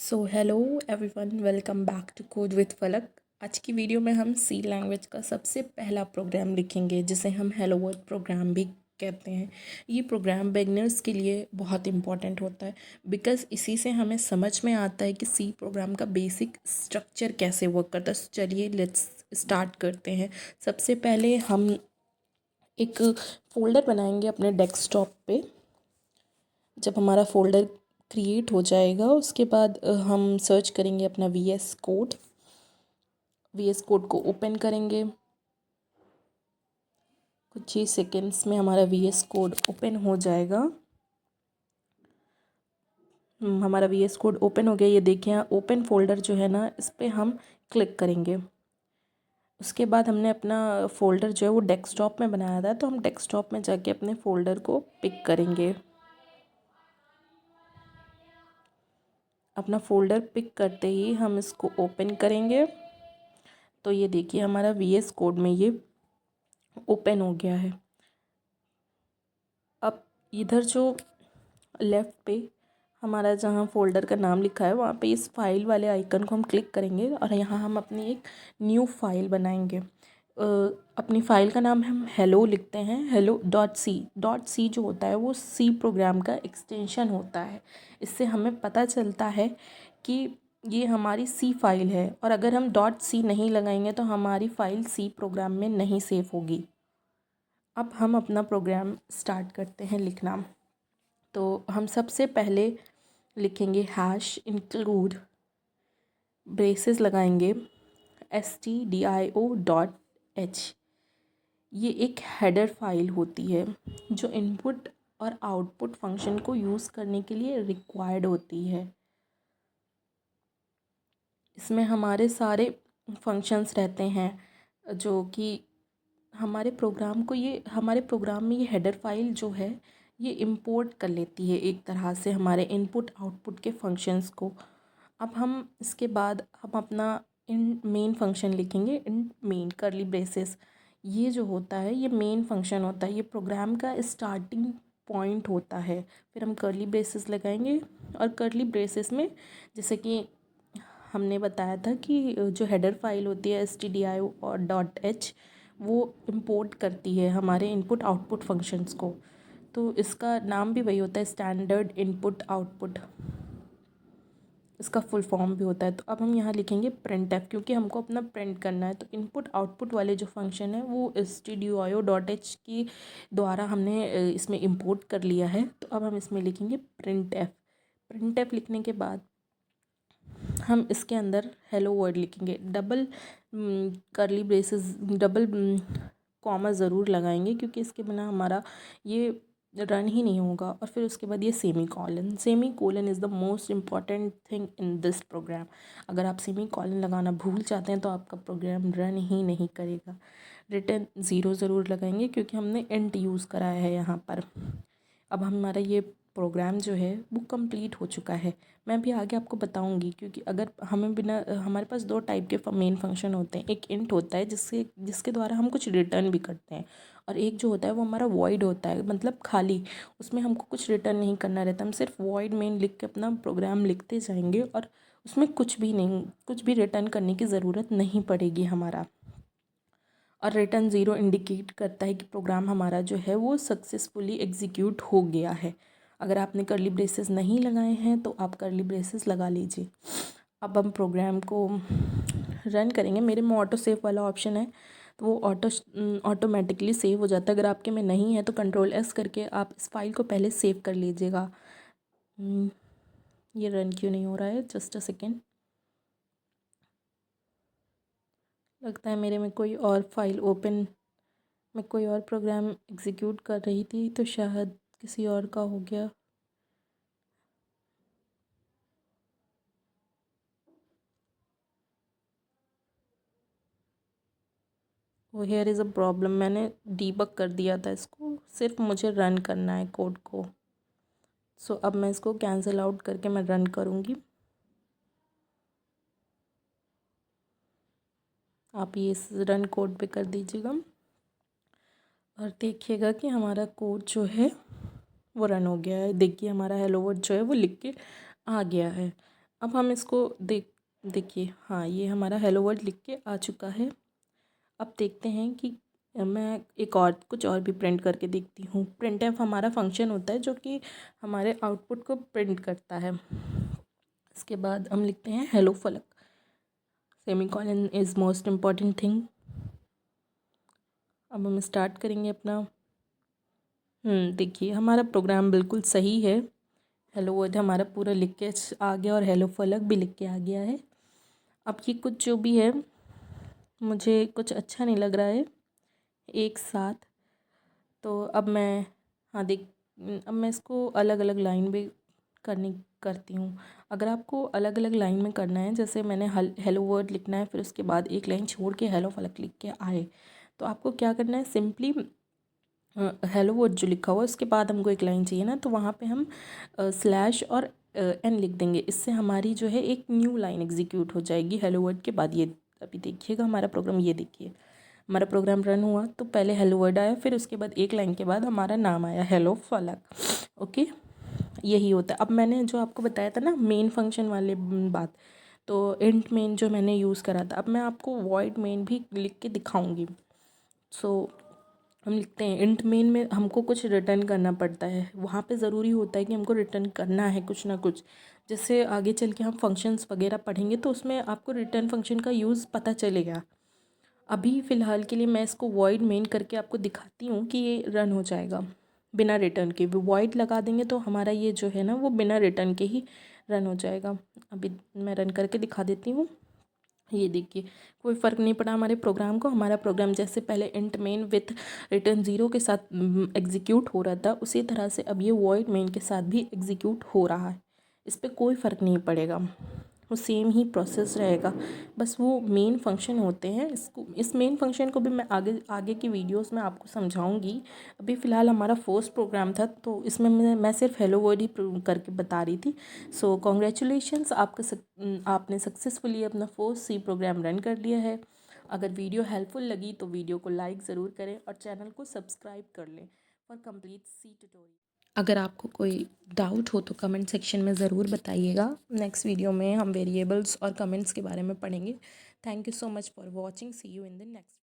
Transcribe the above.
So hello everyone, welcome back to code with Falak. आज की video में हम सी लैंग्वेज का सबसे पहला प्रोग्राम लिखेंगे, जिसे हम हेलो वर्ल्ड प्रोग्राम भी कहते हैं। ये प्रोग्राम बिगनर्स के लिए बहुत इंपॉर्टेंट होता है, बिकॉज इसी से हमें समझ में आता है कि सी प्रोग्राम का बेसिक स्ट्रक्चर कैसे वर्क करता है। चलिए लेट्स स्टार्ट करते हैं। सबसे पहले हम एक फ़ोल्डर बनाएंगे अपने डेस्कटॉप पे। जब हमारा फ़ोल्डर क्रिएट हो जाएगा, उसके बाद हम सर्च करेंगे अपना वी एस कोड को ओपन करेंगे। कुछ ही सेकेंड्स में हमारा वी एस कोड ओपन हो जाएगा। हमारा वी एस कोड ओपन हो गया। ये देखिए, यहाँ ओपन फोल्डर जो है ना, इस पर हम क्लिक करेंगे। उसके बाद हमने अपना फ़ोल्डर जो है वो डेस्कटॉप में बनाया था, तो हम डेस्कटॉप में जाके अपने फ़ोल्डर को पिक करेंगे। अपना फ़ोल्डर पिक करते ही हम इसको ओपन करेंगे, तो ये देखिए हमारा वी एस कोड में ये ओपन हो गया है। अब इधर जो लेफ़्ट पे हमारा जहाँ फ़ोल्डर का नाम लिखा है, वहाँ पे इस फाइल वाले आइकन को हम क्लिक करेंगे और यहाँ हम अपनी एक न्यू फाइल बनाएंगे। अपनी फ़ाइल का नाम हम हेलो लिखते हैं, hello.c जो होता है वो सी प्रोग्राम का एक्सटेंशन होता है। इससे हमें पता चलता है कि ये हमारी सी फाइल है, और अगर हम .c नहीं लगाएंगे तो हमारी फ़ाइल सी प्रोग्राम में नहीं सेव होगी। अब हम अपना प्रोग्राम स्टार्ट करते हैं लिखना। तो हम सबसे पहले लिखेंगे #include ब्रेसेस लगाएंगे stdio.h। ये एक हेडर फाइल होती है जो इनपुट और आउटपुट फंक्शन को यूज़ करने के लिए रिक्वायर्ड होती है। इसमें हमारे सारे फंक्शंस रहते हैं, जो कि हमारे प्रोग्राम में ये हेडर फाइल जो है ये इंपोर्ट कर लेती है एक तरह से हमारे इनपुट आउटपुट के फंक्शंस को। अब हम इसके बाद हम अपना इन मेन फंक्शन लिखेंगे। इन मेन कर्ली ब्रेसेस, ये जो होता है ये मेन फंक्शन होता है, ये प्रोग्राम का स्टार्टिंग पॉइंट होता है। फिर हम कर्ली ब्रेसेस लगाएंगे, और कर्ली ब्रेसेस में जैसे कि हमने बताया था कि जो हेडर फाइल होती है stdio और .h, वो इंपोर्ट करती है हमारे इनपुट आउटपुट फंक्शंस को। तो इसका नाम भी वही होता है, स्टैंडर्ड इनपुट आउटपुट, इसका फुल फॉर्म भी होता है। तो अब हम यहाँ लिखेंगे printf, क्योंकि हमको अपना प्रिंट करना है। तो इनपुट आउटपुट वाले जो फंक्शन है वो stdio.h की द्वारा हमने इसमें इंपोर्ट कर लिया है। तो अब हम इसमें लिखेंगे printf लिखने के बाद हम इसके अंदर हेलो वर्ड लिखेंगे। Double curly braces, double comma ज़रूर लगाएंगे, क्योंकि इसके बिना हमारा ये रन ही नहीं होगा। और फिर उसके बाद ये semicolon is the most important thing in this program. अगर आप सेमी कॉलन लगाना भूल जाते हैं तो आपका प्रोग्राम रन ही नहीं करेगा। रिटर्न 0 ज़रूर लगाएंगे, क्योंकि हमने इंट यूज़ कराया है यहाँ पर। अब हमारा ये प्रोग्राम जो है वो कंप्लीट हो चुका है। मैं भी आगे आपको बताऊंगी, क्योंकि अगर हमें बिना हमारे पास दो टाइप के मेन फंक्शन होते हैं। एक इंट होता है जिसके द्वारा हम कुछ रिटर्न भी करते हैं, और एक जो होता है वो हमारा वॉइड होता है, मतलब खाली। उसमें हमको कुछ रिटर्न नहीं करना रहता, हम सिर्फ वॉइड मेन लिख के अपना प्रोग्राम लिखते जाएंगे, और उसमें कुछ भी रिटर्न करने की ज़रूरत नहीं पड़ेगी हमारा। और रिटर्न 0 इंडिकेट करता है कि प्रोग्राम हमारा जो है वो सक्सेसफुली एग्जीक्यूट हो गया है। अगर आपने कर्ली ब्रेसेस नहीं लगाए हैं तो आप कर्ली ब्रेसेस लगा लीजिए। अब हम प्रोग्राम को रन करेंगे। मेरे में ऑटो सेव वाला ऑप्शन है, तो वो ऑटोमेटिकली सेव हो जाता है। अगर आपके में नहीं है तो Ctrl+S करके आप इस फाइल को पहले सेव कर लीजिएगा। ये रन क्यों नहीं हो रहा है, जस्ट अ सेकेंड। लगता है मेरे में कोई और फाइल ओपन, मैं कोई और प्रोग्राम एग्जीक्यूट कर रही थी, तो शायद किसी और का हो गया। वो हियर इज़ अ प्रॉब्लम। मैंने डीबग कर दिया था इसको, सिर्फ मुझे रन करना है कोड को। सो अब मैं इसको कैंसिल आउट करके मैं रन करूँगी। आप ये इस रन कोड पे कर दीजिएगा, और देखिएगा कि हमारा कोड जो है वो रन हो गया है। देखिए हमारा हेलो वर्ड जो है वो लिख के आ गया है। अब हम इसको देखिए, हाँ ये हमारा हेलो वर्ल्ड लिख के आ चुका है। अब देखते हैं कि मैं एक और कुछ और भी प्रिंट करके देखती हूँ। प्रिंटफ हमारा फंक्शन होता है जो कि हमारे आउटपुट को प्रिंट करता है। इसके बाद हम लिखते हैं हेलो फलक, semicolon is most important thing. अब हम स्टार्ट करेंगे अपना। देखिए हमारा प्रोग्राम बिल्कुल सही है। हेलो वर्ड हमारा पूरा लिख के आ गया और हेलो फलक भी लिख के आ गया है। अब ये कुछ जो भी है मुझे कुछ अच्छा नहीं लग रहा है एक साथ, तो अब मैं, हाँ देख, अब मैं इसको अलग अलग लाइन भी करती हूँ। अगर आपको अलग अलग लाइन में करना है, जैसे मैंने हेलो वर्ड लिखना है फिर उसके बाद एक लाइन छोड़ के हेलो फलक लिख के आए, तो आपको क्या करना है, सिंपली हेलो वर्ड जो लिखा हुआ है उसके बाद हमको एक लाइन चाहिए ना, तो वहाँ पे हम स्लैश और एन लिख देंगे। इससे हमारी जो है एक न्यू लाइन एग्जीक्यूट हो जाएगी हेलो वर्ड के बाद। ये अभी देखिएगा हमारा प्रोग्राम, ये देखिए हमारा प्रोग्राम रन हुआ तो पहले हेलो वर्ड आया, फिर उसके बाद एक लाइन के बाद हमारा नाम आया हेलो फलक। ओके, यही होता है। अब मैंने जो आपको बताया था ना मेन फंक्शन वाले बात, तो इंट मेन जो मैंने यूज़ करा था, अब मैं आपको वॉइड मेन भी लिख के दिखाऊंगी। सो हम लिखते हैं इंट मेन में हमको कुछ रिटर्न करना पड़ता है, वहाँ पे ज़रूरी होता है कि हमको रिटर्न करना है कुछ ना कुछ। जैसे आगे चल के हम फंक्शंस वगैरह पढ़ेंगे तो उसमें आपको रिटर्न फंक्शन का यूज़ पता चलेगा। अभी फ़िलहाल के लिए मैं इसको वॉइड मेन करके आपको दिखाती हूँ कि ये रन हो जाएगा बिना रिटर्न के भी। वॉइड लगा देंगे तो हमारा ये जो है ना वो बिना रिटर्न के ही रन हो जाएगा। अभी मैं रन करके दिखा देती हूँ। ये देखिए कोई फ़र्क नहीं पड़ा हमारे प्रोग्राम को। हमारा प्रोग्राम जैसे पहले int main with return zero के साथ एग्जीक्यूट हो रहा था, उसी तरह से अब ये वॉइड मेन के साथ भी एग्जीक्यूट हो रहा है। इस पर कोई फ़र्क नहीं पड़ेगा, वो सेम ही प्रोसेस रहेगा। बस वो मेन फंक्शन होते हैं, इसको इस मेन फंक्शन को भी मैं आगे आगे की वीडियोस में आपको समझाऊंगी। अभी फ़िलहाल हमारा फर्स्ट प्रोग्राम था तो इसमें मैं सिर्फ हेलो वर्ड ही करके बता रही थी। सो कॉन्ग्रेचुलेशंस, आपने सक्सेसफुली अपना फर्स्ट सी प्रोग्राम रन कर लिया है। अगर वीडियो हेल्पफुल लगी तो वीडियो को लाइक ज़रूर करें और चैनल को सब्सक्राइब कर लें फॉर कंप्लीट सी ट्यूटोरियल। अगर आपको कोई डाउट हो तो कमेंट सेक्शन में ज़रूर बताइएगा। नेक्स्ट वीडियो में हम वेरिएबल्स और कमेंट्स के बारे में पढ़ेंगे। Thank you so much for watching, see you in the next.